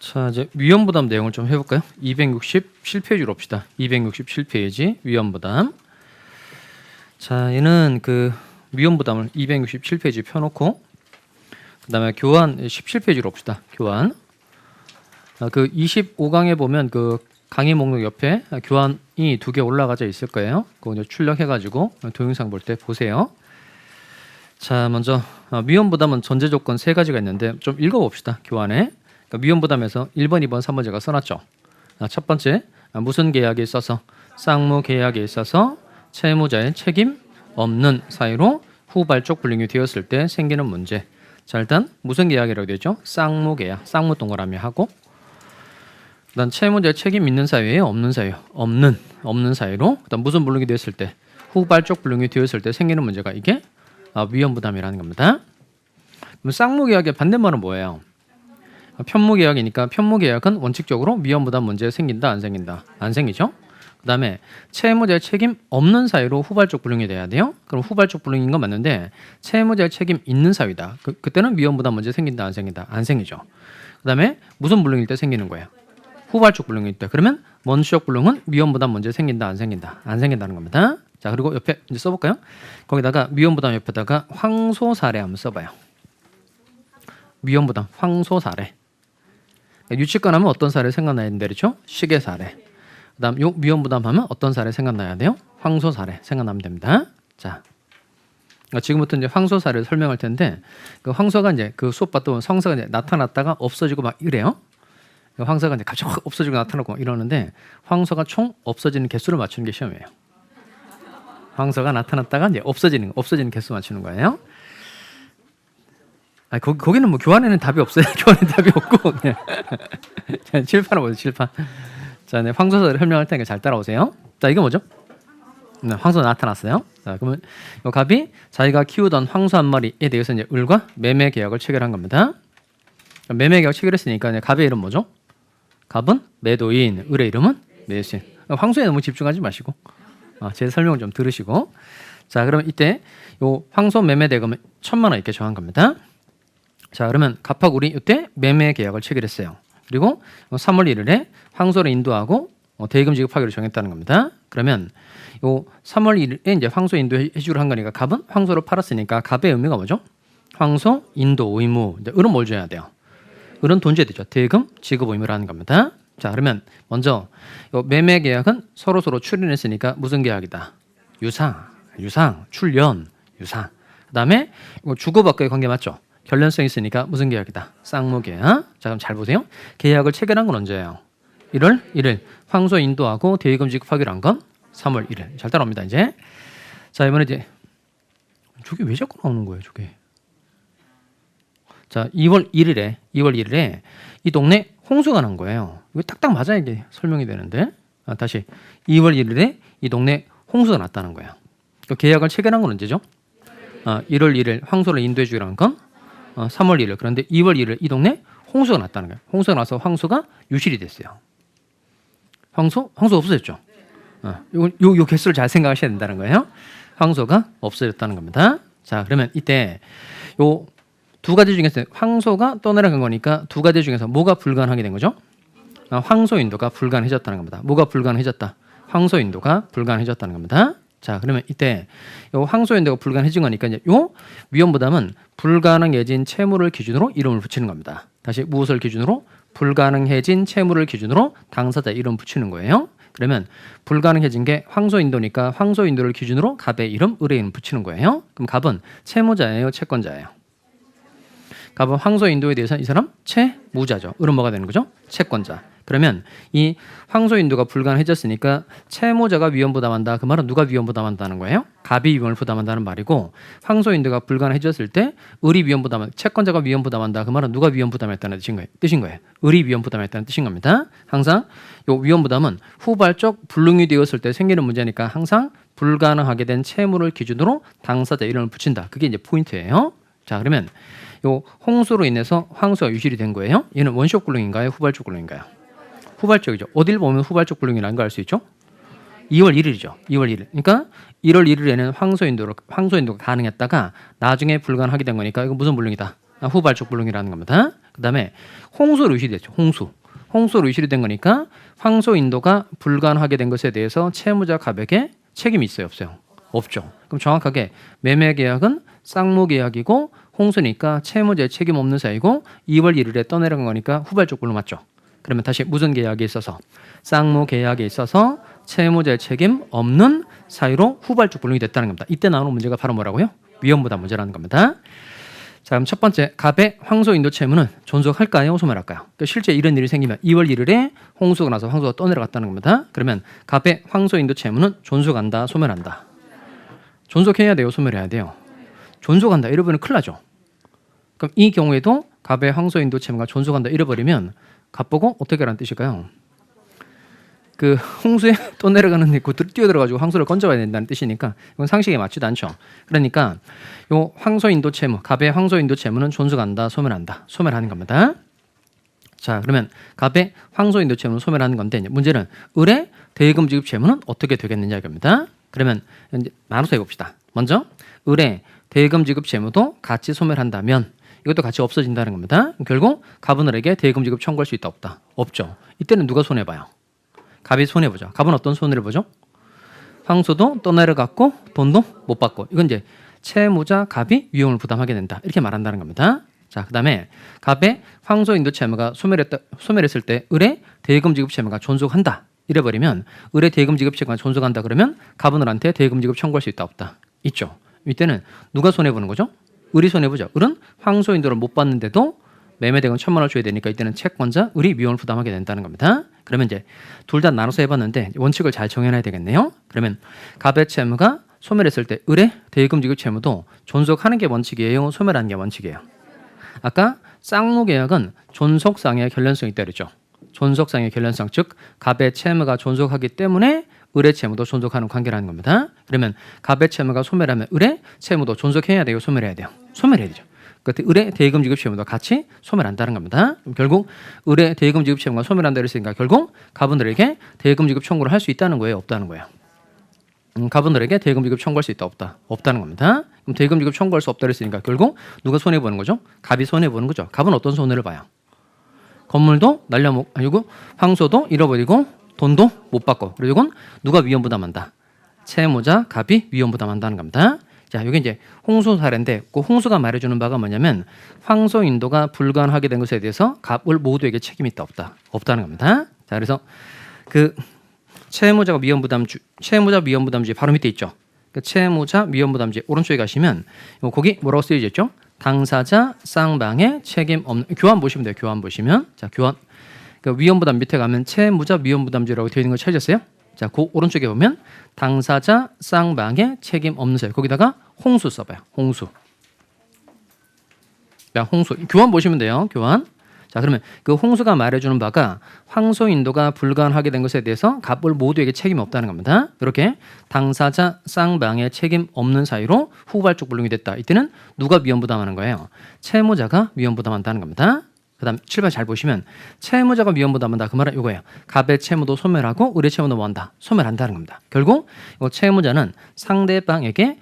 자, 이제 위험부담 내용을 좀 해볼까요? 267페이지로 봅시다. 267페이지 위험부담. 자, 얘는 그 위험부담을 267페이지 펴놓고 그 다음에 교환 17페이지로 봅시다. 교환. 그 25강에 보면 그 강의 목록 옆에 교환이 2개 올라가져 있을 거예요. 그거 이제 출력해가지고 동영상 볼 때 보세요. 자, 먼저 위험부담은 전제 조건 3가지가 있는데 좀 읽어봅시다. 교환에. 그러니까 위험부담에서 1번, 2번, 3번 제가 써놨죠. 첫 번째, 무슨 계약에 있어서 쌍무 계약에 있어서 채무자의 책임 없는 사유로 후발적 불이익이 되었을 때 생기는 문제. 자, 일단 무슨 계약이라고 되죠? 쌍무 계약, 쌍무 동그라미 하고 그다음 채무자의 책임 있는 사유예요, 없는 사유? 없는 사유로 그다음 무슨 불이익이 되었을 때 후발적 불이익이 되었을 때 생기는 문제가 이게 위험부담이라는 겁니다. 그럼 쌍무 계약의 반대말은 뭐예요? 편무계약이니까 편무계약은 원칙적으로 위험부담 문제 생긴다 안 생긴다? 안 생기죠. 그 다음에 채무자의 책임 없는 사유로 후발적 불이익이 돼야 돼요. 그럼 후발적 불이익인 건 맞는데 채무자의 책임 있는 사유다. 그때는 위험부담 문제 생긴다 안 생긴다? 안 생기죠. 그 다음에 무슨 불이익일 때 생기는 거예요? 후발적 불이익일 때. 그러면 원시적 불이익은 위험부담 문제 생긴다 안 생긴다? 안 생긴다는 겁니다. 자, 그리고 옆에 이제 써볼까요? 거기다가 위험부담 옆에다가 황소 사례 한번 써봐요. 위험부담 황소 사례. 유치권 하면 어떤 사례 생각나야 된다 그렇죠? 시계 사례. 그다음 요 위험부담 하면 어떤 사례 생각나야 돼요? 황소 사례 생각나면 됩니다. 자, 지금부터 이제 황소 사례를 설명할 텐데 그 황소가 이제 그 수업 봤던 성사가 이제 나타났다가 없어지고 막 이래요. 황소가 이제 갑자기 확 없어지고 나타나고 막 이러는데 황소가 총 없어지는 개수를 맞추는 게 시험이에요. 황소가 나타났다가 이제 없어지는 개수 맞추는 거예요. 거기는 뭐 교환에는 답이 없어요. 교환에는 답이 없고 그냥 자, 칠판을 보세요. 칠판. 자, 네, 황소사를 설명할 테니까 잘 따라오세요. 자, 이거 뭐죠? 네, 황소 나타났어요. 자, 그러면 이 갑이 자기가 키우던 황소 한 마리에 대해서 이제 을과 매매 계약을 체결한 겁니다. 매매 계약 체결했으니까 이제 갑의 이름 뭐죠? 갑은 매도인, 을의 이름은 매수인. 황소에 너무 집중하지 마시고 제 설명을 좀 들으시고. 자, 그러면 이때 요 황소 매매 대금은 1,000만 원 이렇게 정한 겁니다. 자, 그러면 갑하고 을이 이때 매매 계약을 체결했어요. 그리고 3월 1일에 황소를 인도하고 대금 지급하기로 정했다는 겁니다. 그러면 요 3월 1일에 이제 황소 인도해 주기로 한 거니까 갑은 황소를 팔았으니까 갑의 의미가 뭐죠? 황소 인도 의무. 이제 을은 뭘 줘야 돼요? 을은 돈 줘야 되죠. 대금 지급 의무를 하는 겁니다. 자, 그러면 먼저 요 매매 계약은 서로 출연했으니까 무슨 계약이다? 유상, 출연, 유상. 그다음에 이거 주고받고의 관계 맞죠? 결련성이 있으니까 무슨 계약이다? 쌍무 계약. 자, 그럼 잘 보세요. 계약을 체결한 건 언제예요? 1월 1일. 황소 인도하고 대금 지급하기로 한 건 3월 1일. 잘 따라옵니다, 이제. 자, 이번에 이제 저게 왜 자꾸 나오는 거예요, 저게? 자, 2월 1일에 이 동네 홍수가 난 거예요. 이거 딱딱 맞아야 이게 설명이 되는데. 다시 2월 1일에 이 동네 홍수가 났다는 거예요. 계약을 체결한 건 언제죠? 1월 1일 황소를 인도해 주기로 한 건 3월 1일. 그런데 2월 1일 이 동네 홍수가 났다는 거예요. 홍수가 나서 황소가 유실이 됐어요. 황소 없어졌죠. 요 개수를 잘 생각하셔야 된다는 거예요. 황소가 없어졌다는 겁니다. 자, 그러면 이때 요 두 가지 중에서 황소가 떠내려간 거니까 두 가지 중에서 뭐가 불가능하게 된 거죠? 황소 인도가 불가능해졌다는 겁니다. 뭐가 불가능해졌다? 황소 인도가 불가능해졌다는 겁니다. 자, 그러면 이때 요 황소 인도가 불가능해진 거니까 이제 요 위험부담은 불가능해진 채무를 기준으로 이름을 붙이는 겁니다. 다시 무엇을 기준으로? 불가능해진 채무를 기준으로 당사자 이름 붙이는 거예요. 그러면 불가능해진 게 황소 인도니까 황소 인도를 기준으로 갑의 이름, 을의 이름 붙이는 거예요. 그럼 갑은 채무자예요, 채권자예요? 갑은 황소 인도에 대해서 이 사람 채무자죠. 을은 뭐가 되는 거죠? 채권자. 그러면 이 황소 인도가 불가능해졌으니까 채무자가 위험 부담한다. 그 말은 누가 위험 부담한다는 거예요? 갑이 위험을 부담한다는 말이고, 황소 인도가 불가능해졌을 때 을이 위험 부담한, 채권자가 위험 부담한다. 그 말은 누가 위험 부담했다는 뜻인 거예요. 을이 위험 부담했다는 뜻인 겁니다. 항상 요 위험 부담은 후발적 불능이 되었을 때 생기는 문제니까 항상 불가능하게 된 채무를 기준으로 당사자 이름을 붙인다. 그게 이제 포인트예요. 자, 그러면 요 홍수로 인해서 황소가 유실이 된 거예요. 얘는 원시적 불능인가요? 후발적 불능인가요? 후발적이죠. 어딜 보면 후발적 불능이라는 걸 알 수 있죠? 2월 1일이죠. 2월 1일. 그러니까 1월 1일에는 황소 인도가 가능했다가 나중에 불가능하게 된 거니까 이거 무슨 불능이다? 후발적 불능이라는 겁니다. 그다음에 홍수로 유실이 됐죠. 홍수로 유실이 된 거니까 황소 인도가 불가능하게 된 것에 대해서 채무자 갑에게 책임이 있어요, 없어요? 없죠. 그럼 정확하게 매매 계약은 쌍무 계약이고 홍수니까 채무자의 책임 없는 사이고 2월 1일에 떠내려간 거니까 후발적 불로 맞죠. 그러면 다시 무슨 계약에 있어서 쌍무 계약에 있어서 채무자의 책임 없는 사유로 후발적 불능이 됐다는 겁니다. 이때 나오는 문제가 바로 뭐라고요? 위험부담 문제라는 겁니다. 자, 그럼 첫 번째, 갑의 황소 인도 채무는 존속할까요? 소멸할까요? 그러니까 실제 이런 일이 생기면 2월 1일에 홍수가 나서 황소가 떠내려갔다는 겁니다. 그러면 갑의 황소 인도 채무는 존속한다, 소멸한다? 존속해야 돼요, 소멸해야 돼요? 존속한다, 잃어버리면 큰일 나죠. 그럼 이 경우에도 갑의 황소 인도 채무가 존속한다, 잃어버리면 갑보고 어떻게 하라는 뜻일까요? 그 홍수에 떠내려가는 그 뛰어들어가지고 황소를 건져와야 된다는 뜻이니까 이건 상식에 맞지도 않죠. 그러니까 요 황소 인도 채무, 갑의 황소 인도 채무는 존속한다, 소멸한다, 소멸하는 겁니다. 자, 그러면 갑의 황소 인도 채무는 소멸하는 건데 문제는 을의 대금 지급 채무는 어떻게 되겠느냐 이겁니다. 그러면 이제 나눠서 해봅시다. 먼저 을의 대금 지급 채무도 같이 소멸한다면 이것도 같이 없어진다는 겁니다. 결국 갑은 을에게 대금 지급 청구할 수 있다, 없다? 없죠. 이때는 누가 손해봐요? 갑이 손해보죠. 갑은 어떤 손해를 보죠? 황소도 떠내려갔고 돈도 못 받고 이건 이제 채무자 갑이 위험을 부담하게 된다, 이렇게 말한다는 겁니다. 자, 그 다음에 갑의 황소 인도 채무가 소멸했을 때 을의 대금 지급 채무가 존속한다 이래버리면 을의 대금 지급 채무가 존속한다 그러면 갑은 을한테 대금 지급 청구할 수 있다, 없다? 있죠. 이때는 누가 손해보는 거죠? 을이 손해보죠. 을은 황소 인도를 못 받는데도 매매대금 1,000만 원을 줘야 되니까 이때는 채권자 을이 위험을 부담하게 된다는 겁니다. 그러면 이제 둘 다 나눠서 해봤는데 원칙을 잘 정해놔야 되겠네요. 그러면 갑의 채무가 소멸했을 때 을의 대금 지급 채무도 존속하는 게 원칙이에요, 소멸하는 게 원칙이에요? 아까 쌍무 계약은 존속상의 결련성이 있다 그랬죠. 존속상의 결련성, 즉 갑의 채무가 존속하기 때문에 을의 채무도 존속하는 관계라는 겁니다. 그러면 갑의 채무가 소멸하면 을의 채무도 존속해야 돼요, 소멸해야 돼요? 소멸해야 되죠. 그때 을의 대금 지급 채무도 같이 소멸한다는 겁니다. 결국 을의 대금 지급 채무가 소멸한다 그랬으니까 결국 갑은 을에게 대금 지급 청구를 할 수 있다는 거예요, 없다는 거예요? 갑은 을에게 대금 지급 청구할 수 있다, 없다? 없다는 겁니다. 그럼 대금 지급 청구할 수 없다 그랬으니까 결국 누가 손해 보는 거죠? 갑이 손해 보는 거죠. 갑은 어떤 손해를 봐요? 건물도 아니고 황소도 잃어버리고 돈도 못 받고, 그리고 이건 누가 위험 부담한다? 채무자 갑이 위험 부담한다는 겁니다. 자, 이게 이제 홍수 사례인데 그 홍수가 말해주는 바가 뭐냐면 황소 인도가 불가능하게 된 것에 대해서 갑을 모두에게 책임이 있다, 없다? 없다는 겁니다. 자, 그래서 그 채무자 위험 부담주의 바로 밑에 있죠. 그 채무자 위험 부담주의 오른쪽에 가시면 거기 뭐라고 쓰여져 있죠? 당사자 쌍방의 책임 없는, 교환 보시면 돼요. 교환 보시면, 자, 교환 그 위험 부담 밑에 가면 채무자 위험 부담주의라고 되어 있는 거 찾으셨어요? 자, 그 오른쪽에 보면 당사자 쌍방의 책임 없는 사유, 거기다가 홍수 써봐요. 홍수. 야, 홍수. 교환 보시면 돼요. 교환. 자, 그러면 그 홍수가 말해주는 바가 황소 인도가 불가능하게 된 것에 대해서 갑을 모두에게 책임이 없다는 겁니다. 이렇게 당사자 쌍방의 책임 없는 사유로 후발적 불능이 됐다. 이때는 누가 위험 부담하는 거예요? 채무자가 위험 부담한다는 겁니다. 그 다음 7번 잘 보시면 채무자가 위험 부담한다, 그 말은 이거예요. 갑의 채무도 소멸하고 을의 채무도 뭐한다? 소멸한다는 겁니다. 결국 이 채무자는 상대방에게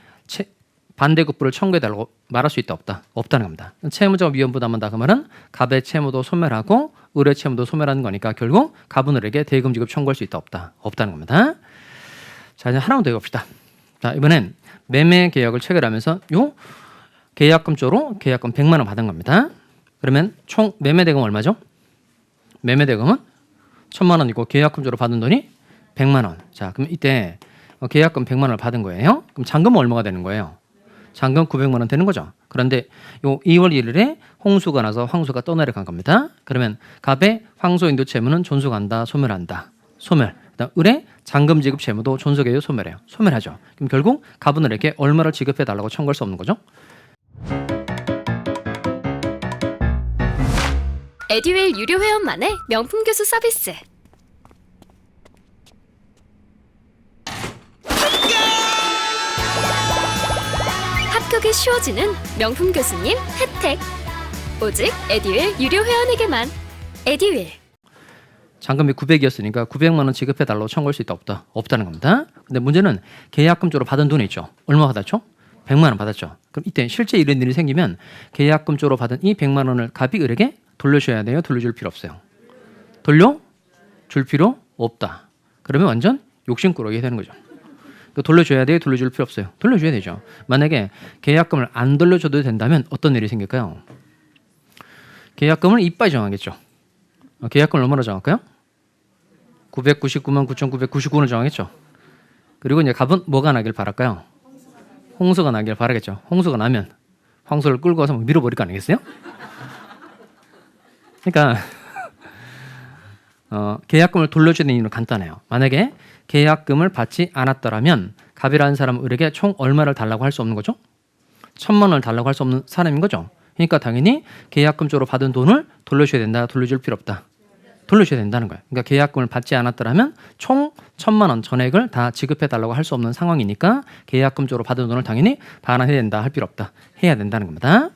반대급부를 청구해달라고 말할 수 있다, 없다? 없다는 겁니다. 채무자가 위험 부담한다, 그 말은 갑의 채무도 소멸하고 을의 채무도 소멸하는 거니까 결국 갑은 을에게 대금 지급 청구할 수 있다, 없다? 없다는 겁니다. 자, 이제 하나만 더 해봅시다. 자, 이번엔 매매 계약을 체결하면서 요 계약금 쪽으로 계약금 100만 원 받은 겁니다. 그러면 총 매매 대금 얼마죠? 매매 대금은 1,000만 원이고 계약금 쪽으로 받은 돈이 100만 원. 자, 그럼 이때 계약금 100만 원을 받은 거예요. 그럼 잔금은 얼마가 되는 거예요? 잔금 900만 원 되는 거죠. 그런데 요 2월 1일에 홍수가 나서 황소가 떠내려간 겁니다. 그러면 갑의 황소 인도 채무는 존속한다, 소멸한다? 소멸. 그다음 을의 잔금 지급 채무도 존속해요, 소멸해요? 소멸하죠. 그럼 결국 갑은 을에게 얼마를 지급해 달라고 청구할 수 없는 거죠? 에듀윌 유료 회원만의 명품 교수 서비스. 합격이 쉬워지는 명품 교수님 혜택. 오직 에듀윌 유료 회원에게만. 에듀윌. 잔금이 900이었으니까 900만 원 지급해 달라고 청구할 수 있다, 없다? 없다는 겁니다. 근데 문제는 계약금 쪽으로 받은 돈이 있죠. 얼마 받았죠? 100만 원 받았죠. 그럼 이때 실제 이런 일이 생기면 계약금 쪽으로 받은 이 100만 원을 갑이 을에게 돌려줘야 돼요? 돌려줄 필요 없어요? 돌려줄 필요 없다. 그러면 완전 욕심꾸러기 되는 거죠. 돌려줘야 돼요? 돌려줄 필요 없어요? 돌려줘야 되죠. 만약에 계약금을 안 돌려줘도 된다면 어떤 일이 생길까요? 계약금을 이빠이 정하겠죠. 계약금을 얼마나 정할까요? 999만 9,999원을 정하겠죠. 그리고 이제 갑은 뭐가 나길 바랄까요? 홍수가 나길 바라겠죠. 홍수가 나면 황소를 끌고 와서 밀어버릴 거 아니겠어요? 그러니까 계약금을 돌려주는 이유는 간단해요. 만약에 계약금을 받지 않았더라면 갑이라는 사람은 을에게 총 얼마를 달라고 할 수 없는 거죠? 1,000만 원을 달라고 할 수 없는 사람인 거죠. 그러니까 당연히 계약금 쪽으로 받은 돈을 돌려줘야 된다. 돌려줄 필요 없다. 돌려줘야 된다는 거예요. 그러니까 계약금을 받지 않았더라면 총 1,000만 원 전액을 다 지급해 달라고 할 수 없는 상황이니까 계약금 쪽으로 받은 돈을 당연히 반환해야 된다. 할 필요 없다. 해야 된다는 겁니다.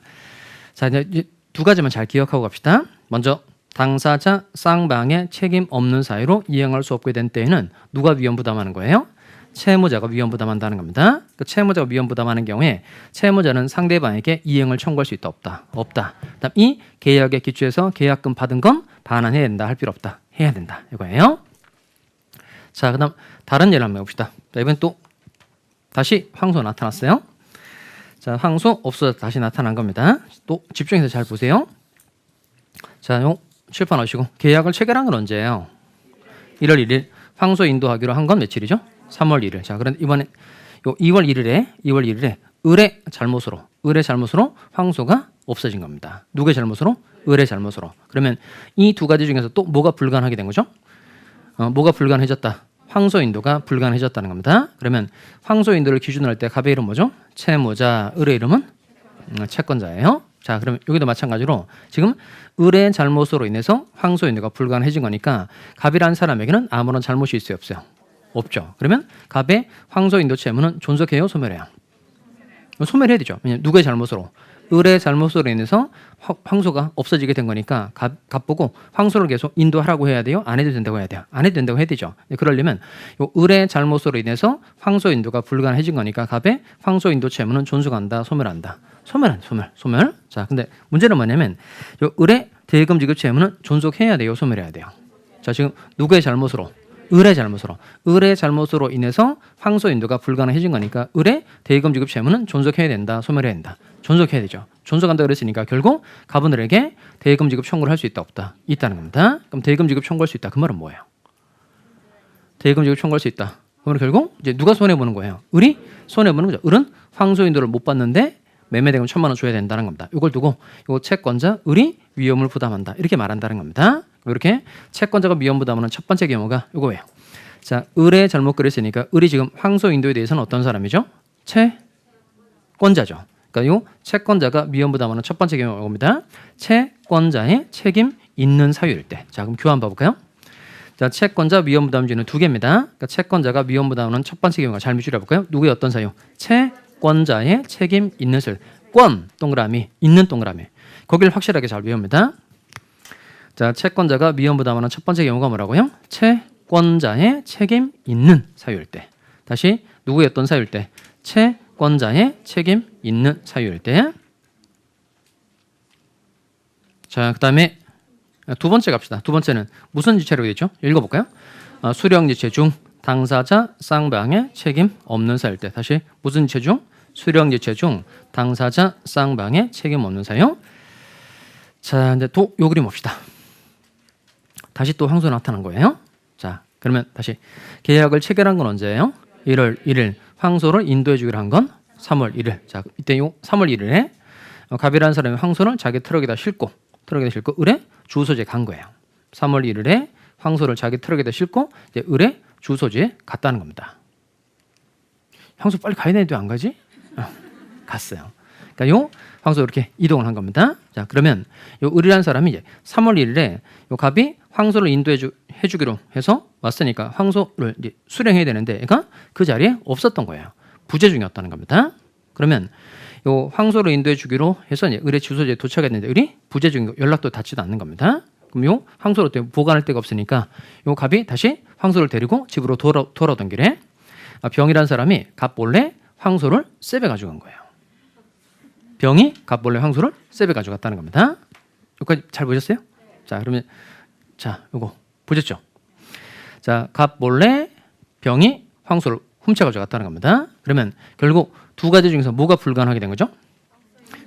자, 이제 두 가지만 잘 기억하고 갑시다. 먼저 당사자 쌍방의 책임 없는 사유로 이행할 수 없게 된 때에는 누가 위험 부담하는 거예요? 채무자가 위험 부담한다는 겁니다. 그 채무자가 위험 부담하는 경우에 채무자는 상대방에게 이행을 청구할 수 있다 없다? 없다. 그다음 이 계약에 기초해서 계약금 받은 건 반환해야 된다. 할 필요 없다. 해야 된다. 이거예요. 자, 그다음 다른 예를 한번 해봅시다. 자, 이번엔 또 다시 황소 나타났어요. 자, 황소 없어져 다시 나타난 겁니다. 또 집중해서 잘 보세요. 자, 요 칠판 하시고 계약을 체결한 건 언제예요? 1월 1일. 황소 인도하기로 한 건 며칠이죠? 3월 1일. 자, 그런데 이번에 요 2월 1일에 을의 잘못으로 황소가 없어진 겁니다. 누구의 잘못으로? 을의 잘못으로. 그러면 이 두 가지 중에서 또 뭐가 불가능하게 된 거죠? 뭐가 불가능해졌다? 황소 인도가 불가능해졌다는 겁니다. 그러면 황소 인도를 기준으로 할 때 갑의 이름 뭐죠? 채무자, 을의 이름은 채권자예요. 자, 그럼 여기도 마찬가지로 지금 을의 잘못으로 인해서 황소 인도가 불가능해진 거니까 갑이라는 사람에게는 아무런 잘못이 있어요, 없어요? 없죠. 그러면 갑의 황소 인도 채무는 존속해요, 소멸해요? 소멸해야 되죠. 왜냐면 누구의 잘못으로? 을의 잘못으로 인해서 황소가 없어지게 된 거니까 갑 보고 황소를 계속 인도하라고 해야 돼요? 안 해도 된다고 해야 돼요? 안 해도 된다고 해야 되죠. 그러려면 요 을의 잘못으로 인해서 황소 인도가 불가능해진 거니까 갑의 황소 인도 채무는 존속한다, 소멸한다? 소멸. 자, 근데 문제는 뭐냐면 요 을의 대금 지급 채무는 존속해야 돼요, 소멸해야 돼요? 자, 지금 누구의 잘못으로? 을의 잘못으로 인해서 황소 인도가 불가능해진 거니까 을의 대금 지급 채무는 존속해야 된다, 소멸해야 된다? 존속해야 되죠. 존속한다 그랬으니까 결국 갑은 을에게 대금 지급 청구를 할 수 있다, 없다? 있다는 겁니다. 그럼 대금 지급 청구할 수 있다. 그 말은 뭐예요? 대금 지급 청구할 수 있다. 그러면 결국 이제 누가 손해 보는 거예요? 을이 손해 보는 거죠. 을은 황소 인도를 못 받는데 매매대금 1,000만 원 줘야 된다는 겁니다. 이걸 두고 요 채권자 을이 위험을 부담한다. 이렇게 말한다는 겁니다. 이렇게 채권자가 위험 부담하는 첫 번째 경우가 이거예요. 자, 을의 잘못 그랬으니까 을이 지금 황소 인도에 대해서는 어떤 사람이죠? 채권자죠. 그러니까 요 채권자가 위험 부담하는 첫 번째 경우가 이겁니다. 채권자의 책임 있는 사유일 때. 자, 그럼 교환 봐볼까요? 자, 채권자 위험 부담주는 두 개입니다. 그러니까 채권자가 위험 부담하는 첫 번째 경우가 잘 줄여볼까요? 누구의 어떤 사유? 채권자의 책임 있는 사유. 권 동그라미 있는 동그라미. 거기를 확실하게 잘 외웁니다. 자, 채권자가 위험 부담하는 첫 번째 경우가 뭐라고요? 채권자의 책임 있는 사유일 때. 다시 누구의 어떤 사유일 때? 채권자의 책임 있는 사유일 때. 자, 그다음에 두 번째 갑시다. 두 번째는 무슨 지체라고 되죠? 읽어볼까요? 수령 지체 중 당사자 쌍방의 책임 없는 사유일 때. 다시 무슨 지체 중? 수령 지체 중 당사자 쌍방의 책임 없는 사유. 자, 이제 또 요 그림 봅시다. 다시 또 황소 나타난 거예요. 자, 그러면 다시 계약을 체결한 건 언제예요? 1월 1일. 황소를 인도해 주기로 한 건 3월 1일. 자, 이때 요 3월 1일에 갑이라는 사람이 황소를 자기 트럭에다 싣고 을의 주소지에 간 거예요. 3월 1일에 황소를 자기 트럭에다 싣고 이제 을의 주소지에 갔다는 겁니다. 황소 빨리 가야 되는데 왜 안 가지? 갔어요. 그러니까 요 황소 이렇게 이동을 한 겁니다. 자, 그러면 요 을이라는 사람이 이제 3월 1일에 요 갑이 황소를 인도해 주기로 해서 왔으니까 황소를 이제 수령해야 되는데, 그러니까 그 자리에 없었던 거예요. 부재 중이었다는 겁니다. 그러면 요 황소를 인도해 주기로 해서 이제 을의 주소지에 도착했는데 을이 부재 중이고 연락도 닿지도 않는 겁니다. 그럼 요 황소를 보관할 데가 없으니까 요 갑이 다시 황소를 데리고 집으로 돌아오던 길에 병이라는 사람이 갑 몰래 황소를 세배 가져간 거예요. 병이 갑 몰래 황소를 세배 가져갔다는 겁니다. 여기까지 잘 보셨어요? 자, 그러면 자, 요거 보셨죠? 자, 갑 몰래 병이 황소를 훔쳐 가져갔다는 겁니다. 그러면 결국 두 가지 중에서 뭐가 불가능하게 된 거죠?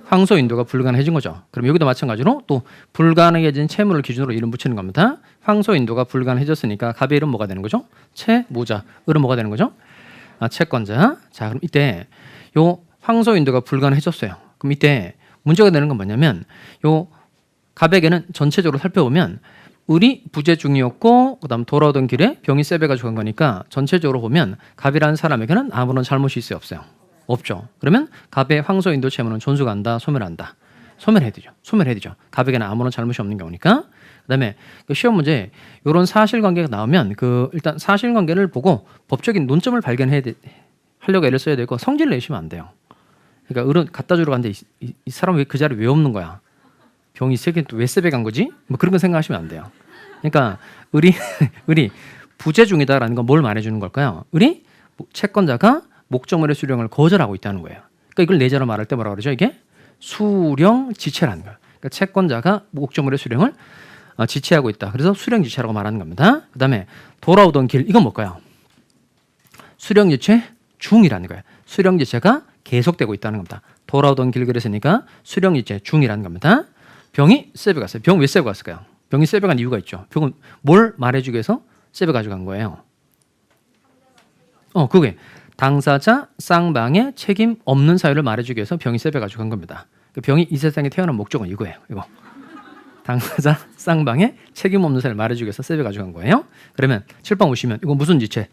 황소 인도가 불가능해진 거죠. 그럼 여기도 마찬가지로 또 불가능해진 채무를 기준으로 이름 붙이는 겁니다. 황소 인도가 불가능해졌으니까 갑의 이름 뭐가 되는 거죠? 채무자. 을은 뭐가 되는 거죠? 채권자. 자, 그럼 이때 요 황소 인도가 불가능해졌어요. 그럼 이때 문제가 되는 건 뭐냐면 요 갑에게는 전체적으로 살펴보면 을이 부재 중이었고 그다음 돌아오던 길에 병이 세배가 죽은 거니까 전체적으로 보면 갑이라는 사람에게는 아무런 잘못이 있어요, 없어요? 없죠. 그러면 갑의 황소 인도 채무는 존속한다, 소멸한다. 소멸해야 되죠. 소멸해야 되죠. 갑에게는 아무런 잘못이 없는 경우니까. 그다음에 그 시험 문제 이런 사실관계가 나오면 그 일단 사실관계를 보고 법적인 논점을 하려고 애를 써야 되고 성질 내시면 안 돼요. 그러니까 을은 갖다 주러 갔는데 이 사람 왜 그 자리에 왜 없는 거야? 병이 세게 또 왜 세배 간 거지? 뭐 그런 거 생각하시면 안 돼요. 그러니까 을이 부재 중이다라는 건 뭘 말해주는 걸까요? 을이 채권자가 목적물의 수령을 거절하고 있다는 거예요. 그러니까 이걸 내자로 말할 때 뭐라고 그러죠? 이게 수령지체라는 거예요. 그러니까 채권자가 목적물의 수령을 지체하고 있다. 그래서 수령지체라고 말하는 겁니다. 그 다음에 돌아오던 길, 이건 뭘까요? 수령지체 중이라는 거예요. 수령지체가 계속되고 있다는 겁니다. 돌아오던 길 그랬으니까 수령지체 중이라는 겁니다. 병이 세배 갔어요. 병 왜 세배 갔을까요? 병이 세배 간 이유가 있죠. 병은 뭘 말해주기 위해서 세배 가져간 거예요? 그게 당사자 쌍방의 책임 없는 사유를 말해주기 위해서 병이 세배 가져간 겁니다. 병이 이 세상에 태어난 목적은 이거예요. 이거. 당사자 쌍방의 책임 없는 사유를 말해주기 위해서 세배 가져간 거예요. 그러면 7번 보시면 이거 무슨 지체?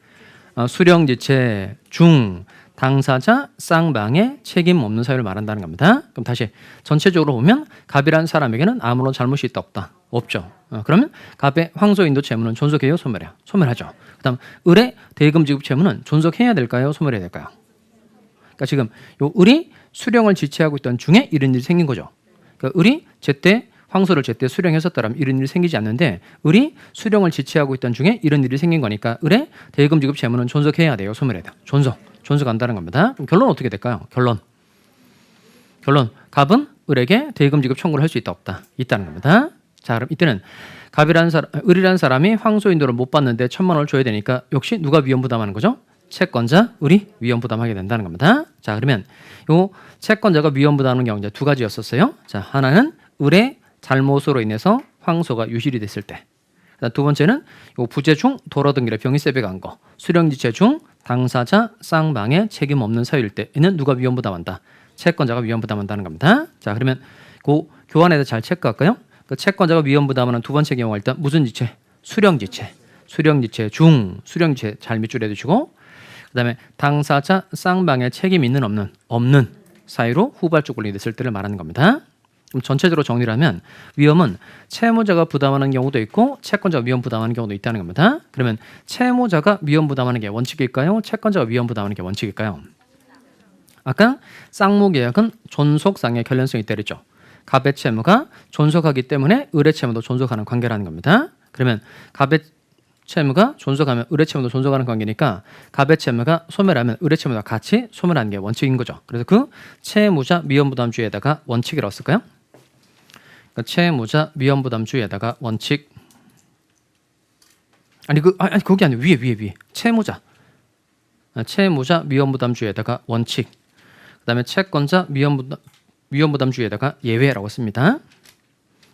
수령지체 중 당사자 쌍방의 책임 없는 사유를 말한다는 겁니다. 그럼 다시 전체적으로 보면 갑이라는 사람에게는 아무런 잘못이 있다 없다? 없죠. 그러면 갑의 황소인도 채무는 존속해요, 소멸해요? 소멸하죠. 그다음 을의 대금 지급 채무는 존속해야 될까요, 소멸해야 될까요? 그러니까 지금 요 을이 수령을 지체하고 있던 중에 이런 일이 생긴 거죠. 그러니까 을이 제때 황소를 제때 수령했었다면 이런 일이 생기지 않는데 을이 수령을 지체하고 있던 중에 이런 일이 생긴 거니까 을의 대금 지급 채무는 존속해야 돼요, 소멸해야 돼요? 존속한다는 겁니다. 그럼 결론은 어떻게 될까요? 결론 갑은 을에게 대금 지급 청구를 할 수 있다 없다? 있다는 겁니다. 자, 그럼 이때는 을이라는 사람이 황소 인도를 못 받는데 1,000만 원을 줘야 되니까 역시 누가 위험 부담하는 거죠? 채권자 을이 위험 부담하게 된다는 겁니다. 자, 그러면 요 채권자가 위험 부담하는 경우 이제 두 가지였었어요. 자, 하나는 을의 잘못으로 인해서 황소가 유실이 됐을 때. 두 번째는 요 부재 중 돌아오던 길에 병이 세배 간 거. 수령지체 중 당사자 쌍방의 책임 없는 사유일 때에는 누가 위험 부담한다? 채권자가 위험 부담한다는 겁니다. 자, 그러면 그 교환에다 잘 체크할까요? 그 채권자가 위험 부담하는 두 번째 경우가 일단 무슨 지체? 수령지체 중 수령지체 잘 밑줄에 두시고 그다음에 당사자 쌍방의 책임 있는 없는 사유로 후발적 권리 됐을 때를 말하는 겁니다. 그럼 전체적으로 정리를 하면 위험은 채무자가 부담하는 경우도 있고 채권자가 위험 부담하는 경우도 있다는 겁니다. 그러면 채무자가 위험 부담하는 게 원칙일까요? 채권자가 위험 부담하는 게 원칙일까요? 아까 쌍무계약은 존속상의 결연성이 있다 그랬죠. 갑의 채무가 존속하기 때문에 을의 채무도 존속하는 관계라는 겁니다. 그러면 갑의 채무가 존속하면 을의 채무도 존속하는 관계니까 갑의 채무가 소멸하면 을의 채무가 같이 소멸하는 게 원칙인 거죠. 그래서 그 채무자 위험부담주의에다가 원칙이라고 쓸까요? 그러니까 채무자 위험부담주의에다가 원칙 아니 거기 아니에요. 위에 채무자 위험부담주의에다가 원칙 그다음에 채권자 위험부담주의에다가 예외라고 씁니다.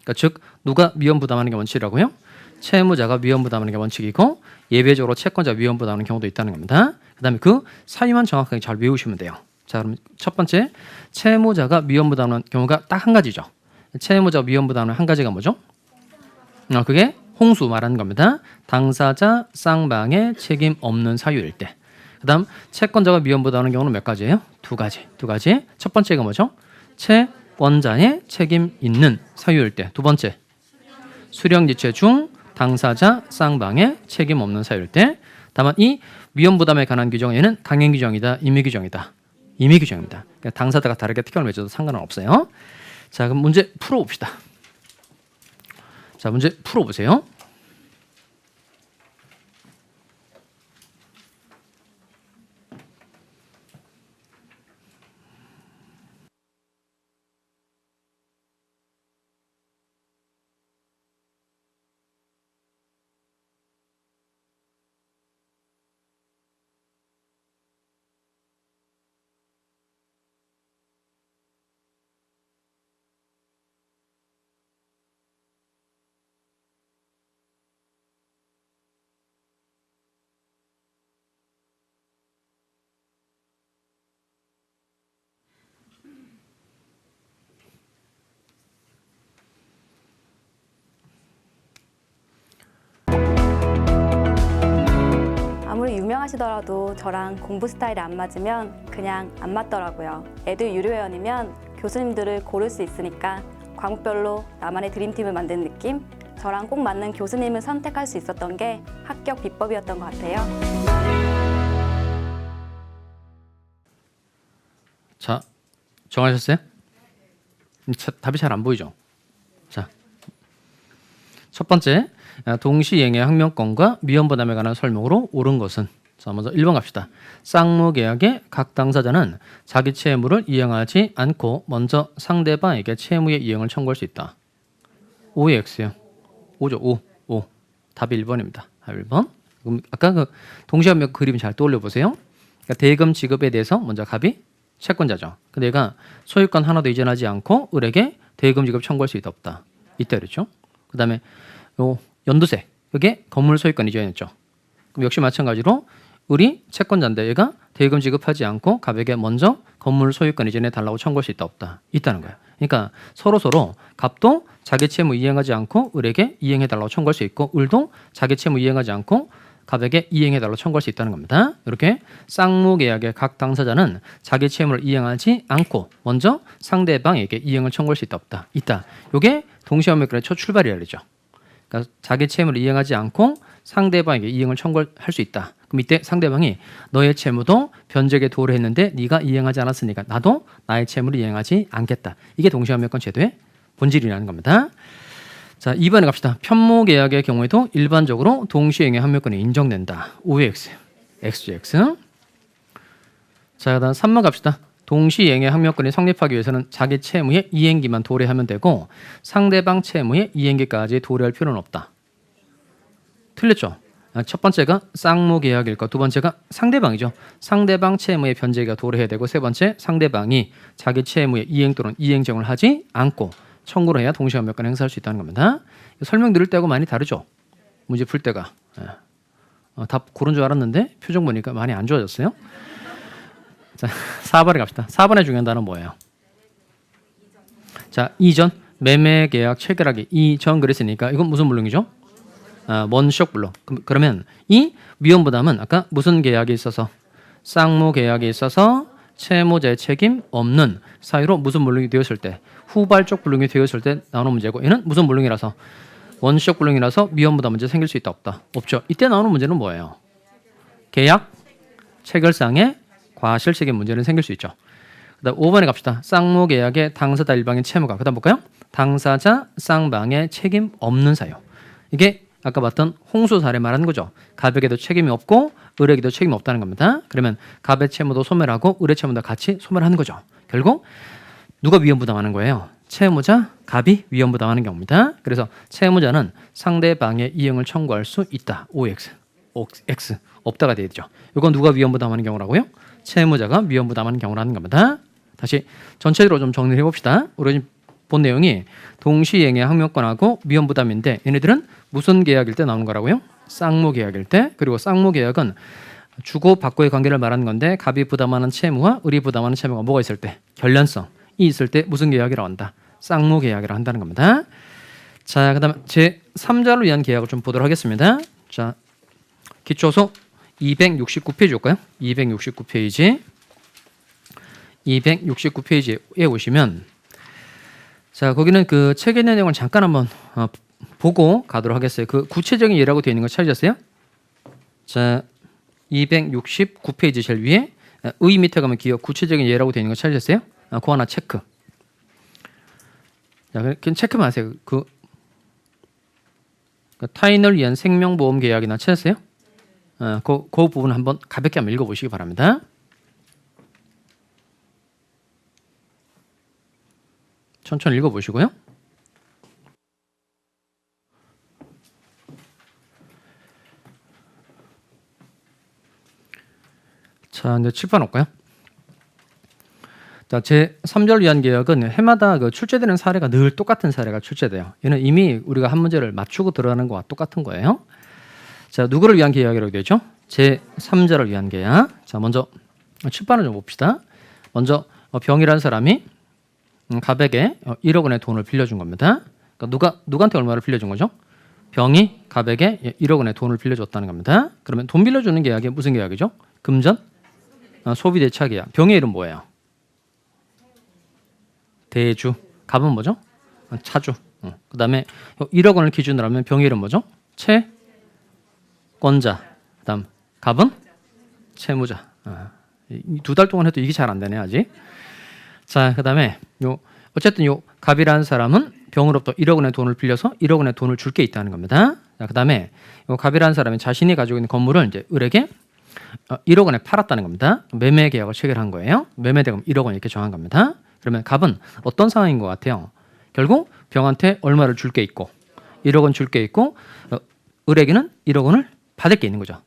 그러니까 즉 누가 위험부담하는 게 원칙이라고요? 채무자가 위험부담하는 게 원칙이고 예외적으로 채권자 위험부담하는 경우도 있다는 겁니다. 그다음에 그 사유만 정확하게 잘 외우시면 돼요. 자, 그럼 첫 번째 채무자가 위험부담하는 경우가 딱 한 가지죠. 채무자 위험부담하는 한 가지가 뭐죠? 그게 홍수 말하는 겁니다. 당사자 쌍방의 책임 없는 사유일 때. 그다음 채권자가 위험부담하는 경우는 몇 가지예요? 두 가지. 첫 번째가 뭐죠? 채권자의 책임 있는 사유일 때. 두 번째 수령지체 중 당사자 쌍방의 책임 없는 사유일 때. 다만 이 위험부담에 관한 규정에는 강행규정이다, 임의규정이다. 임의규정입니다. 그러니까 당사자가 다르게 특정을 맺어도 상관은 없어요. 자, 그럼 문제 풀어봅시다. 자, 문제 풀어보세요. 인정하시더라도 저랑 공부 스타일이 안 맞으면 그냥 안 맞더라고요. 애들 유료회원이면 교수님들을 고를 수 있으니까 과목별로 나만의 드림팀을 만든 느낌? 저랑 꼭 맞는 교수님을 선택할 수 있었던 게 합격 비법이었던 것 같아요. 자, 정하셨어요? 답이 잘 안 보이죠? 자, 첫 번째, 동시행의 항명권과 미연부담에 관한 설명으로 옳은 것은, 자, 먼저 1번 갑시다. 쌍무계약의 각 당사자는 자기 채무를 이행하지 않고 먼저 상대방에게 채무의 이행을 청구할 수 있다. 5의 X요. 5죠. 5. 답이 1번입니다. 1번. 그럼 아까 그 동시항명 그림 잘 떠올려 보세요. 그러니까 대금 지급에 대해서 먼저 갑이 채권자죠. 근데 얘가 소유권 하나도 이전하지 않고 을에게 대금 지급 청구할 수 있다 없다. 있다 그랬죠. 그다음에 요 연두색 이게 건물 소유권 이전했죠. 그럼 역시 마찬가지로 을이 채권자인데 얘가 대금 지급하지 않고 갑에게 먼저 건물 소유권 이전해 달라고 청구할 수 있다 없다. 있다는 거야. 그러니까 서로 갑도 자기 채무 이행하지 않고 을에게 이행해 달라고 청구할 수 있고 을도 자기 채무 이행하지 않고 갑에게 이행해 달라고 청구할 수 있다는 겁니다. 이렇게 쌍무계약의 각 당사자는 자기 채무를 이행하지 않고 먼저 상대방에게 이행을 청구할 수 있다 없다. 있다. 이게 동시항명권의 첫 출발이라 그러죠. 그러니까 자기 채무를 이행하지 않고 상대방에게 이행을 청구할 수 있다. 그럼 이때 상대방이 너의 채무도 변제에 도래했는데 네가 이행하지 않았으니까 나도 나의 채무를 이행하지 않겠다. 이게 동시항명권 제도의 본질이라는 겁니다. 자, 2번에 갑시다. 편무계약의 경우에도 일반적으로 동시행의 항명권이 인정된다. 5의 X, XGX. 자, 그다음 3번 갑시다. 동시행의 항명권이 성립하기 위해서는 자기 채무의 이행기만 도래하면 되고 상대방 채무의 이행기까지 도래할 필요는 없다. 틀렸죠? 첫 번째가 쌍무계약일 거, 두 번째가 상대방이죠. 상대방 채무의 변제가 도래해야 되고 세 번째 상대방이 자기 채무의 이행 또는 이행정을 하지 않고 청구를 해야 동시항명권을 행사할 수 있다는 겁니다. 설명 들을 때하고 많이 다르죠? 문제 풀 때가. 답 고른 줄 알았는데 표정 보니까 많이 안 좋아졌어요. 자, 4번에 갑시다. 4번에 중요한 단어는 뭐예요? 자, 이전 매매계약 체결하기 이전 그랬으니까 이건 무슨 물론이죠? 먼쇼 물론. 그러면 이 미연부담은 아까 무슨 계약이 있어서 쌍무계약이 있어서 채무자의 책임 없는 사유로 무슨 물론이 되었을 때 후발적 불능이 되었을 때 나오는 문제고 얘는 무슨 불능이라서 원시적 불능이라서 미연부담 문제 생길 수 있다 없다? 없죠. 이때 나오는 문제는 뭐예요? 계약 체결상의 과실책임 문제는 생길 수 있죠. 그다음 5번에 갑시다. 쌍무계약의 당사자 일방의 채무가 그다음 볼까요? 당사자 쌍방의 책임 없는 사유. 이게 아까 봤던 홍수 사례 말하는 거죠. 갑에게도 책임이 없고 을에게도 책임이 없다는 겁니다. 그러면 갑의 채무도 소멸하고 을의 채무도 같이 소멸하는 거죠. 결국 누가 위험부담하는 거예요? 채무자, 갑이 위험부담하는 경우입니다. 그래서 채무자는 상대방의 이행을 청구할 수 있다. OX, X 없다가 되죠. 이건 누가 위험부담하는 경우라고요? 채무자가 위험부담하는 경우라는 겁니다. 다시 전체적으로 좀 정리를 해봅시다. 우리 지금 본 내용이 동시행의 항명권하고 위험부담인데 얘네들은 무슨 계약일 때 나오는 거라고요? 쌍무계약일 때. 그리고 쌍무계약은 주고받고의 관계를 말하는 건데 갑이 부담하는 채무와 을이 부담하는 채무가 뭐가 있을 때? 결련성이 있을 때 무슨 계약이라고 한다? 쌍무계약이라고 한다는 겁니다. 자, 그 다음에 제3자를 위한 계약을 좀 보도록 하겠습니다. 자, 기초서 269페이지 올까요? 269페이지. 269페이지에 오시면 자, 거기는 그 책의 내용을 잠깐 한번 보고 가도록 하겠어요. 그 구체적인 예라고 되어 있는 거 찾으셨어요? 자, 269페이지 제일 위에 의 밑에 가면 기억 구체적인 예라고 되어 있는 거 찾으셨어요? 그거 하나 체크. 자, 그냥 체크만 하세요. 그 타인을 위한 생명보험 계약이나 찾으셨어요? 그 부분 한번 가볍게 한번 읽어보시기 바랍니다. 천천히 읽어보시고요. 자, 이제 칠판 올까요? 자, 제3절 위한 계약은 해마다 그 출제되는 사례가 늘 똑같은 사례가 출제돼요. 얘는 이미 우리가 한 문제를 맞추고 들어가는 거와 똑같은 거예요. 자, 누구를 위한 계약이라고 되죠? 제3자를 위한 계약. 자, 먼저 칠판을 좀 봅시다. 먼저 병이라는 사람이 갑에게 1억 원의 돈을 빌려준 겁니다. 그러니까 누구한테 얼마를 빌려준 거죠? 병이 갑에게 1억 원의 돈을 빌려줬다는 겁니다. 그러면 돈 빌려주는 계약이 무슨 계약이죠? 금전 소비대차 계약. 병의 이름 뭐예요? 대주. 갑은 뭐죠? 차주. 그다음에 1억 원을 기준으로 하면 병의 이름 뭐죠? 채권자. 그다음 갑은 채무자. 두 달 동안 해도 이게 잘 안 되네 아직. 자, 그다음에 어쨌든 요 갑이라는 사람은 병으로부터 1억 원의 돈을 빌려서 1억 원의 돈을 줄 게 있다는 겁니다. 자, 그다음에 요 갑이라는 사람이 자신이 가지고 있는 건물을 이제 을에게 1억 원에 팔았다는 겁니다. 매매 계약을 체결한 거예요. 매매 대금 1억 원 이렇게 정한 겁니다. 그러면 갑은 어떤 상황인 것 같아요? 결국 병한테 얼마를 줄 게 있고 1억 원 줄 게 있고 을에게는 1억 원을 받을 게 있는 거죠.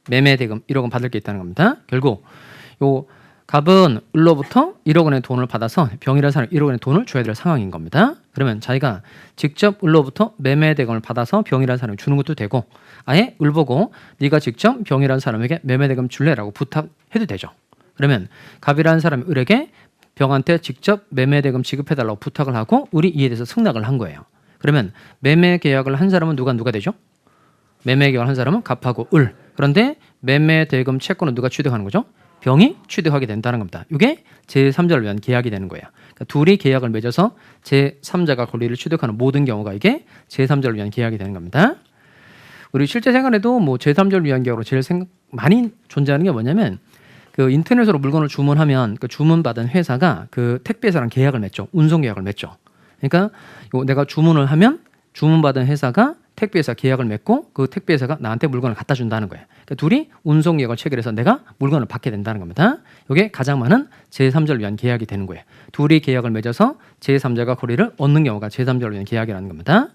매매 대금 1억 원 받을 게 있다는 겁니다. 결국 요 갑은 을로부터 1억 원의 돈을 받아서 병이라는 사람이 1억 원의 돈을 줘야 될 상황인 겁니다. 그러면 자기가 직접 을로부터 매매 대금을 받아서 병이라는 사람이 주는 것도 되고 아예 을 보고 네가 직접 병이라는 사람에게 매매 대금 줄래라고 부탁해도 되죠. 그러면 갑이라는 사람이 을에게 병한테 직접 매매 대금 지급해달라고 부탁을 하고 을이 이에 대해서 승낙을 한 거예요. 그러면 매매 계약을 한 사람은 누가 되죠? 매매 계약을 한 사람은 갑하고 을. 그런데 매매 대금 채권은 누가 취득하는 거죠? 병이 취득하게 된다는 겁니다. 이게 제3자를 위한 계약이 되는 거예요. 그러니까 둘이 계약을 맺어서 제3자가 권리를 취득하는 모든 경우가 이게 제3자를 위한 계약이 되는 겁니다. 우리 실제 생활에도 뭐 제3자를 위한 계약으로 제일 많이 존재하는 게 뭐냐면 그 인터넷으로 물건을 주문하면 그 주문받은 회사가 그 택배사랑 계약을 맺죠. 운송 계약을 맺죠. 그러니까 내가 주문을 하면 주문받은 회사가 택배회사 계약을 맺고 그 택배회사가 나한테 물건을 갖다 준다는 거예요. 그러니까 둘이 운송 계약을 체결해서 내가 물건을 받게 된다는 겁니다. 이게 가장 많은 제3자를 위한 계약이 되는 거예요. 둘이 계약을 맺어서 제3자가 권리를 얻는 경우가 제3자를 위한 계약이라는 겁니다.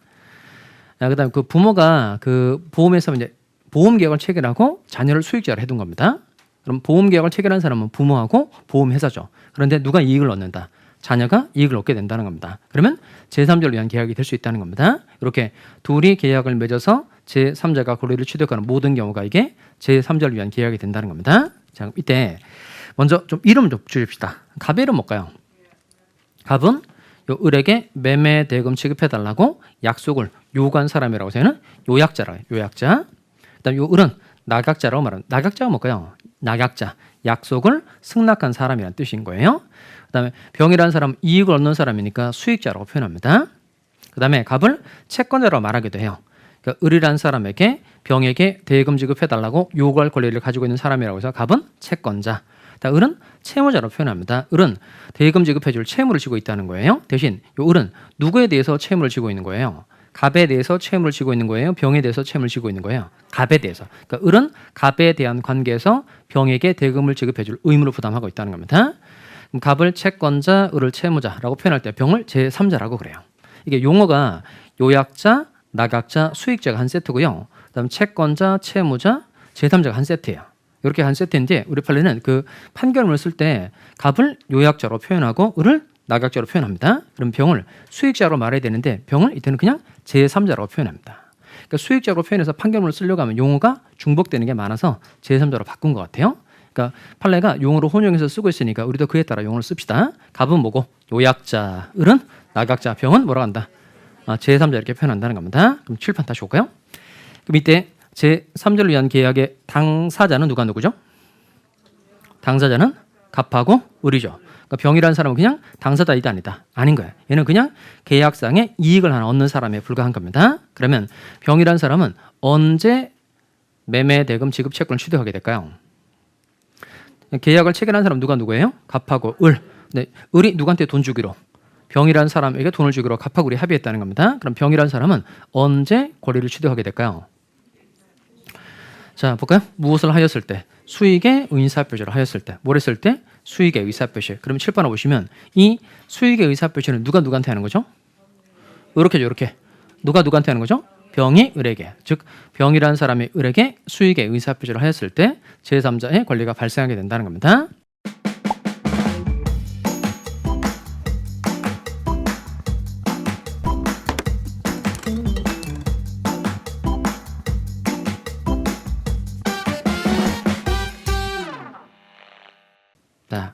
그다음 그 부모가 그 보험회사 이제 보험 계약을 체결하고 자녀를 수익자로 해둔 겁니다. 그럼 보험 계약을 체결한 사람은 부모하고 보험회사죠. 그런데 누가 이익을 얻는다? 자녀가 이익을 얻게 된다는 겁니다. 그러면 제3자를 위한 계약이 될 수 있다는 겁니다. 이렇게 둘이 계약을 맺어서 제3자가 권리를 취득하는 모든 경우가 이게 제3자를 위한 계약이 된다는 겁니다. 자, 이때 먼저 좀 이름 좀 주십시다. 갑의 이름 뭘까요? 갑은 요 을에게 매매 대금 지급해달라고 약속을 요구한 사람이라고 해서 얘는 요약자라고 해요. 요약자. 그다음 요 을은 낙약자라고 말합니다. 낙약자가 뭘까요? 낙약자. 약속을 승낙한 사람이라는 뜻인 거예요. 그다음에 병이라는 사람은 이익을 얻는 사람이니까 수익자라고 표현합니다. 그다음에 갑을 채권자라고 말하기도 해요. 그러니까 을이라는 사람에게 병에게 대금 지급해달라고 요구할 권리를 가지고 있는 사람이라고 해서 갑은 채권자. 을은 채무자로 표현합니다. 을은 대금 지급해줄 채무를 지고 있다는 거예요. 대신 요 을은 누구에 대해서 채무를 지고 있는 거예요? 갑에 대해서 채무를 지고 있는 거예요? 병에 대해서 채무를 지고 있는 거예요? 갑에 대해서. 그러니까 을은 갑에 대한 관계에서 병에게 대금을 지급해줄 의무를 부담하고 있다는 겁니다. 그럼 갑을 채권자, 을을 채무자라고 표현할 때 병을 제3자라고 그래요. 이게 용어가 요약자, 낙약자, 수익자가 한 세트고요. 그다음 채권자, 채무자, 제3자가 한 세트예요. 이렇게 한 세트인데 우리 판례는 그 판결문을 쓸 때 갑을 요약자로 표현하고 을을 낙약자로 표현합니다. 그럼 병을 수익자로 말해야 되는데 병을 이때는 그냥 제3자라고 표현합니다. 그러니까 수익자로 표현해서 판결문을 쓰려고 하면 용어가 중복되는 게 많아서 제3자로 바꾼 것 같아요. 그러니까 판례가 용어로 혼용해서 쓰고 있으니까 우리도 그에 따라 용어를 씁시다. 갑은 뭐고? 요약자, 을은 낙약자, 병은 뭐라고 한다? 제3자 이렇게 표현한다는 겁니다. 그럼 칠판 다시 볼까요? 그럼 이때 제3자를 위한 계약의 당사자는 누구죠? 당사자는 갑하고 을이죠. 그러니까 병이라는 사람은 그냥 당사자이다 아니다. 아닌 거예요. 얘는 그냥 계약상의 이익을 하나 얻는 사람에 불과한 겁니다. 그러면 병이라는 사람은 언제 매매 대금 지급 채권을 취득하게 될까요? 계약을 체결한 사람 누구예요? 갑하고 을. 근데 을이 누구한테 돈 주기로? 병이라는 사람에게 돈을 주기로 갑하고 을이 합의했다는 겁니다. 그럼 병이라는 사람은 언제 권리를 취득하게 될까요? 자, 볼까요? 무엇을 하였을 때? 수익의 의사표시를 하였을 때. 뭘 했을 때? 수익의 의사표시. 그럼 7번을 보시면 이 수익의 의사표시는 누구한테 하는 거죠? 이렇게죠. 이렇게. 누구한테 하는 거죠? 병이 을에게. 즉 병이라는 사람이 을에게 수익의 의사표시를 하였을 때 제3자의 권리가 발생하게 된다는 겁니다. 자,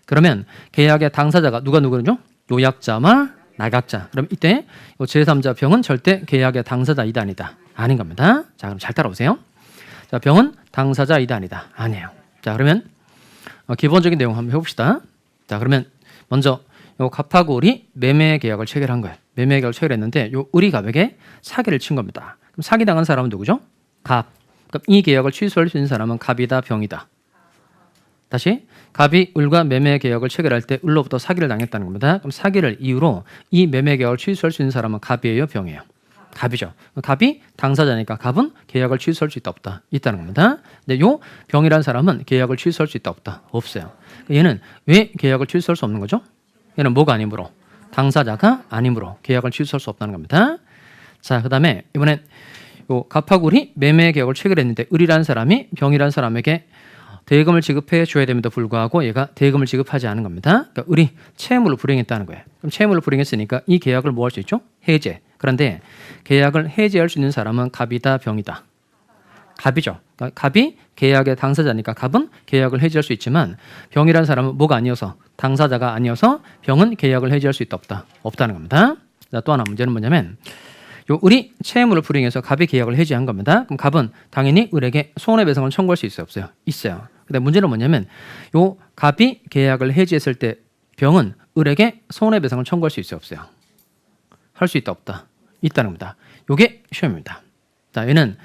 그러면 계약의 당사자가 누구죠? 요약자와 낙약자. 그럼 이때 이 제3자 병은 절대 계약의 당사자이다 아니다. 아닌 겁니다. 자, 그럼 잘 따라오세요. 자, 병은 당사자이다 아니다. 아니에요. 자, 그러면 기본적인 내용 한번 해봅시다. 자, 그러면 먼저 요 갑하고 을이 매매 계약을 체결한 거예요. 매매 계약을 체결했는데 요 을이 갑에게 사기를 친 겁니다. 그럼 사기 당한 사람은 누구죠? 갑. 그럼 이 계약을 취소할 수 있는 사람은 갑이다, 병이다. 다시 갑이 을과 매매 계약을 체결할 때 을로부터 사기를 당했다는 겁니다. 그럼 사기를 이유로 이 매매 계약을 취소할 수 있는 사람은 갑이에요, 병이에요? 갑이죠. 갑이 당사자니까 갑은 계약을 취소할 수 있다, 없다? 있다는 겁니다. 근데 요 병이라는 사람은 계약을 취소할 수 있다, 없다? 없어요. 얘는 왜 계약을 취소할 수 없는 거죠? 얘는 뭐가 아니므로? 당사자가 아니므로 계약을 취소할 수 없다는 겁니다. 자, 그 다음에 이번엔 요 갑하고 을이 매매 계약을 체결했는데 을이라는 사람이 병이라는 사람에게 대금을 지급해 줘야 됨에도 불구하고 얘가 대금을 지급하지 않은 겁니다. 그러니까 을이 채무를 불이행했다는 거예요. 그럼 채무를 불이행했으니까 이 계약을 뭐 할 수 있죠? 해제. 그런데 계약을 해제할 수 있는 사람은 갑이다, 병이다? 갑이죠. 그러니까 갑이 계약의 당사자니까 갑은 계약을 해지할 수 있지만 병이라는 사람은 뭐가 아니어서 당사자가 아니어서 병은 계약을 해지할 수 있다, 없다? 없다는 겁니다. 자, 또 하나 문제는 뭐냐면 요 을이 채무를 불이행해서 갑이 계약을 해지한 겁니다. 그럼 갑은 당연히 을에게 손해배상을 청구할 수 있어요, 없어요? 있어요. 근데 문제는 뭐냐면 요 갑이 계약을 해지했을 때 병은 을에게 손해배상을 청구할 수 있어요, 없어요? 할 수 있다, 없다? 있다는 겁니다. 요게 시험입니다. 자, 얘는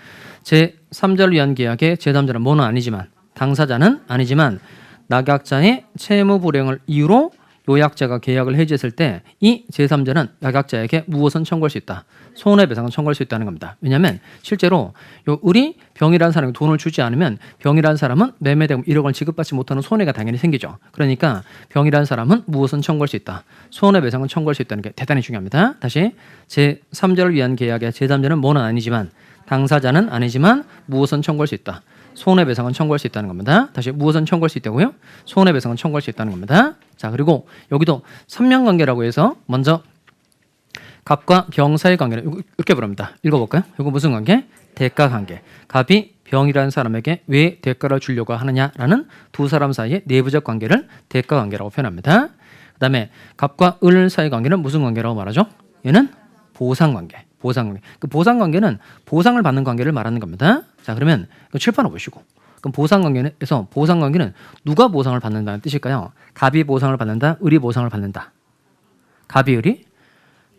제3자를 위한 계약의 제3자는 뭐는 아니지만 당사자는 아니지만 낙약자의 채무 불이행을 이유로 요약자가 계약을 해지했을 때 이 제3자는 낙약자에게 무엇은 청구할 수 있다? 손해배상은 청구할 수 있다는 겁니다. 왜냐하면 실제로 요 을이 병이라는 사람이 돈을 주지 않으면 병이라는 사람은 매매대금 1억 원 지급받지 못하는 손해가 당연히 생기죠. 그러니까 병이라는 사람은 무엇은 청구할 수 있다? 손해배상은 청구할 수 있다는 게 대단히 중요합니다. 다시 제3자를 위한 계약의 제3자는 뭐는 아니지만 당사자는 아니지만 무엇은 청구할 수 있다? 손해배상은 청구할 수 있다는 겁니다. 다시 무엇은 청구할 수 있다고요? 손해배상은 청구할 수 있다는 겁니다. 자, 그리고 여기도 삼명관계라고 해서 먼저 갑과 병 사이 관계를 이렇게 부릅니다. 읽어볼까요? 이거 무슨 관계? 대가관계. 갑이 병이라는 사람에게 왜 대가를 주려고 하느냐라는 두 사람 사이의 내부적 관계를 대가관계라고 표현합니다. 그 다음에 갑과 을 사이 관계는 무슨 관계라고 말하죠? 얘는 보상관계. 보상관계. 그 보상관계는 보상을 받는 관계를 말하는 겁니다. 자, 그러면 칠판을 보시고. 그럼 보상관계에서 보상관계는 누가 보상을 받는다는 뜻일까요? 갑이 보상을 받는다, 을이 보상을 받는다. 갑이, 을이?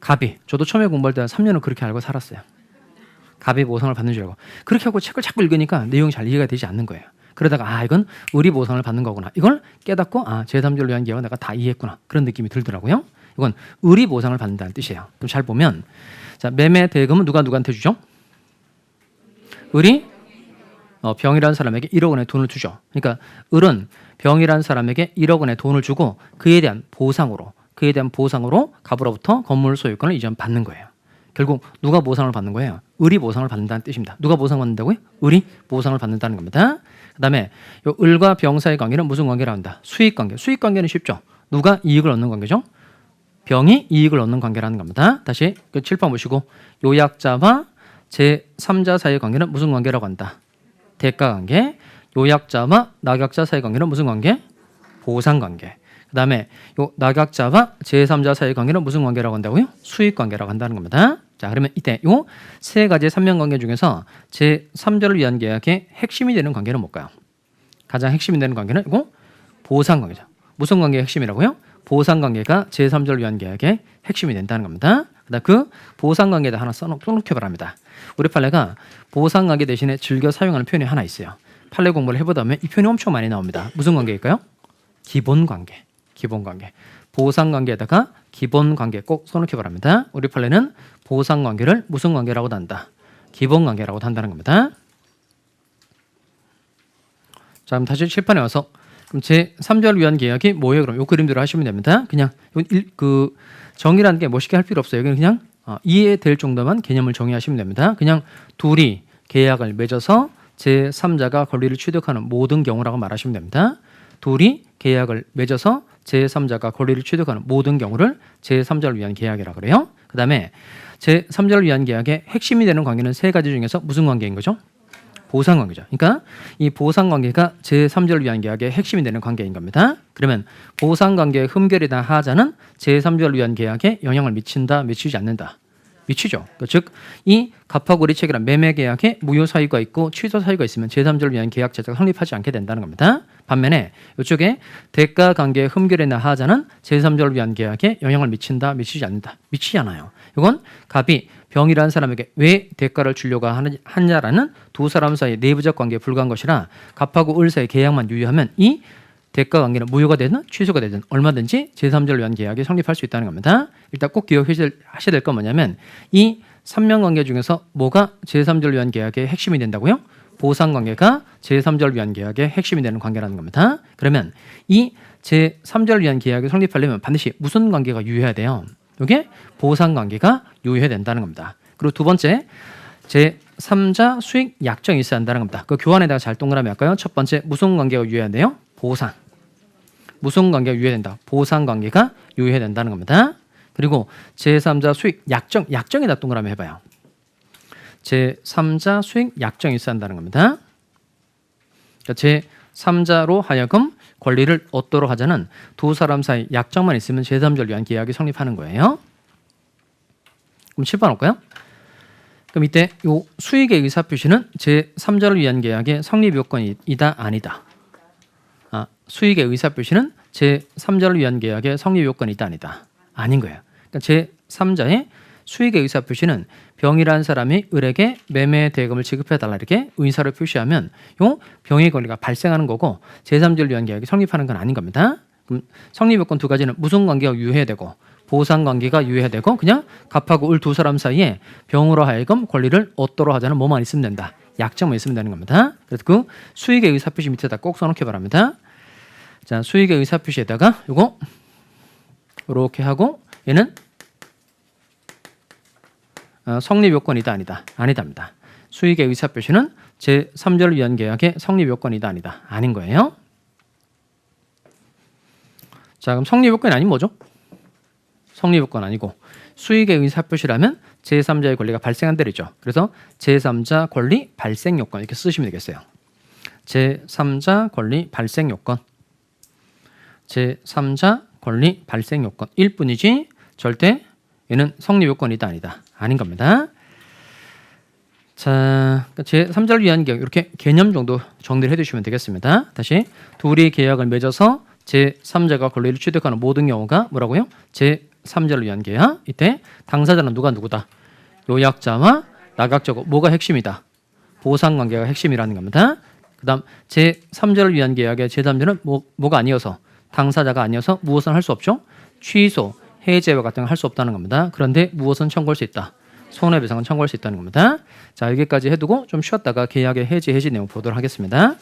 갑이. 저도 처음에 공부할 때 3년을 그렇게 알고 살았어요. 갑이 보상을 받는 줄 알고. 그렇게 하고 책을 자꾸 읽으니까 내용이 잘 이해가 되지 않는 거예요. 그러다가 이건 을이 보상을 받는 거구나. 이걸 깨닫고 제3자를 위한 계약은 내가 다 이해했구나. 그런 느낌이 들더라고요. 이건 을이 보상을 받는다는 뜻이에요. 그럼 잘 보면 자, 매매 대금은 누가 누구한테 주죠? 을이 병이라는 사람에게 1억 원의 돈을 주죠. 그러니까 을은 병이라는 사람에게 1억 원의 돈을 주고 그에 대한 보상으로 갑으로부터 건물 소유권을 이전받는 거예요. 결국 누가 보상을 받는 거예요? 을이 보상을 받는다는 뜻입니다. 누가 보상을 받는다고요? 을이 보상을 받는다는 겁니다. 그다음에 요 을과 병 사이 관계는 무슨 관계라고 한다? 수익 관계. 수익 관계는 쉽죠. 누가 이익을 얻는 관계죠? 병이 이익을 얻는 관계라는 겁니다. 다시 그 칠판 보시고 요약자와 제3자 사이의 관계는 무슨 관계라고 한다? 대가관계. 요약자와 낙약자 사이의 관계는 무슨 관계? 보상관계. 그 다음에 요 낙약자와 제3자 사이의 관계는 무슨 관계라고 한다고요? 수익관계라고 한다는 겁니다. 자, 그러면 이때 요 세 가지 삼명관계 중에서 제3자를 위한 계약의 핵심이 되는 관계는 뭘까요? 가장 핵심이 되는 관계는 이거 보상관계죠. 무슨 관계의 핵심이라고요? 보상관계가 제3자를 위한 계약의 핵심이 된다는 겁니다. 그다음 그 보상관계에다 하나 써놓기 바랍니다. 우리 판례가 보상관계 대신에 즐겨 사용하는 표현이 하나 있어요. 판례 공부를 해보다 보면 이 표현이 엄청 많이 나옵니다. 무슨 관계일까요? 기본관계. 기본관계. 보상관계에다가 기본관계 꼭 써놓기 바랍니다. 우리 판례는 보상관계를 무슨 관계라고도 한다? 기본관계라고도 한다는 겁니다. 자, 그럼 다시 칠판에 와서 그럼 제3자를 위한 계약이 뭐예요? 그럼 이 그림대로 하시면 됩니다. 그냥 그 정의라는 게 멋있게 할 필요 없어요. 여기는 그냥 이해될 정도만 개념을 정의하시면 됩니다. 그냥 둘이 계약을 맺어서 제3자가 권리를 취득하는 모든 경우라고 말하시면 됩니다. 둘이 계약을 맺어서 제3자가 권리를 취득하는 모든 경우를 제3자를 위한 계약이라고 그래요. 그 다음에 제3자를 위한 계약의 핵심이 되는 관계는 세 가지 중에서 무슨 관계인 거죠? 보상관계죠. 그러니까 이 보상관계가 제3자를 위한 계약의 핵심이 되는 관계인 겁니다. 그러면 보상관계의 흠결이나 하자는 제3자를 위한 계약에 영향을 미친다, 미치지 않는다. 미치죠. 즉, 이 갑하고 을이 체결한 매매 계약에 무효 사유가 있고 취소 사유가 있으면 제3자를 위한 계약 자체가 성립하지 않게 된다는 겁니다. 반면에 이쪽에 대가 관계의 흠결이나 하자는 제3자를 위한 계약에 영향을 미친다, 미치지 않는다. 미치지 않아요. 이건 갑이 병이라는 사람에게 왜 대가를 주려고 하냐라는 두 사람 사이의 내부적 관계에 불과한 것이라 갑하고 을 사이의 계약만 유효하면 이 대가 관계는 무효가 되든 취소가 되든 얼마든지 제3자를 위한 계약이 성립할 수 있다는 겁니다. 일단 꼭 기억하셔야 될 건 뭐냐면 이 3명 관계 중에서 뭐가 제3자를 위한 계약의 핵심이 된다고요? 보상 관계가 제3자를 위한 계약의 핵심이 되는 관계라는 겁니다. 그러면 이 제3자를 위한 계약이 성립하려면 반드시 무슨 관계가 유효해야 돼요? 이게 보상 관계가 유효해야 된다는 겁니다. 그리고 두 번째, 제3자 수익 약정이 있어야 한다는 겁니다. 그 교환에다가 잘 동그라미 할까요? 첫 번째, 무슨 관계가 유효해야 돼요? 보상. 무슨 관계가 유효해야 된다? 보상 관계가 유효해야 된다는 겁니다. 그리고 제3자 수익 약정, 약정에다 동그라미 해봐요. 제3자 수익 약정이 있어야 한다는 겁니다. 그러니까 제3자로 하여금 권리를 얻도록 하자는 두 사람 사이 약정만 있으면 제3자를 위한 계약이 성립하는 거예요. 그럼 7번 할까요? 그럼 이때 요 수익의 의사표시는 제3자를 위한 계약의 성립 요건이다, 아니다? 수익의 의사표시는 제3자를 위한 계약의 성립 요건이다, 아니다? 아닌 거예요. 그러니까 제3자의 수익의 의사표시는 병이라는 사람이 을에게 매매 대금을 지급해달라 이렇게 의사를 표시하면 요 병의 권리가 발생하는 거고 제3자를 위한 계약이 성립하는 건 아닌 겁니다. 그럼 성립 요건 두 가지는 무슨 관계가 유효해야 되고 보상 관계가 유효해야 되고 그냥 갑하고 을 두 사람 사이에 병으로 하여금 권리를 얻도록 하자는 뭐만 있으면 된다. 약정만 있으면 되는 겁니다. 그래서 그 수익의 의사표시 밑에다 꼭 써놓기 바랍니다. 자, 수익의 의사표시에다가 요거 이렇게 하고 얘는 성립 요건이다, 아니다? 아니답니다. 수익의 의사표시는 제3자를 위한 계약의 성립 요건이다, 아니다? 아닌 거예요. 자, 그럼 성립 요건이 아닌 뭐죠? 성립 요건 아니고 수익의 의사표시라면 제3자의 권리가 발생한 대로죠. 그래서 제3자 권리 발생 요건 이렇게 쓰시면 되겠어요. 제3자 권리 발생 요건. 제3자 권리 발생 요건 일 뿐이지 절대 얘는 성립 요건이다, 아니다? 아닌 겁니다. 자, 제3자를 위한 계약 이렇게 개념 정도 정리를 해두시면 되겠습니다. 다시 둘이 계약을 맺어서 제3자가 권리를 취득하는 모든 경우가 뭐라고요? 제3자를 위한 계약. 이때 당사자는 누구다? 요약자와 나각자고 뭐가 핵심이다? 보상관계가 핵심이라는 겁니다. 그 다음 제3자를 위한 계약의 제3자는 뭐가 아니어서 당사자가 아니어서 무엇은 할 수 없죠? 취소, 해제와 같은 걸 할 수 없다는 겁니다. 그런데 무엇은 청구할 수 있다? 손해배상은 청구할 수 있다는 겁니다. 자, 여기까지 해두고 좀 쉬었다가 계약의 해지 내용 보도록 하겠습니다.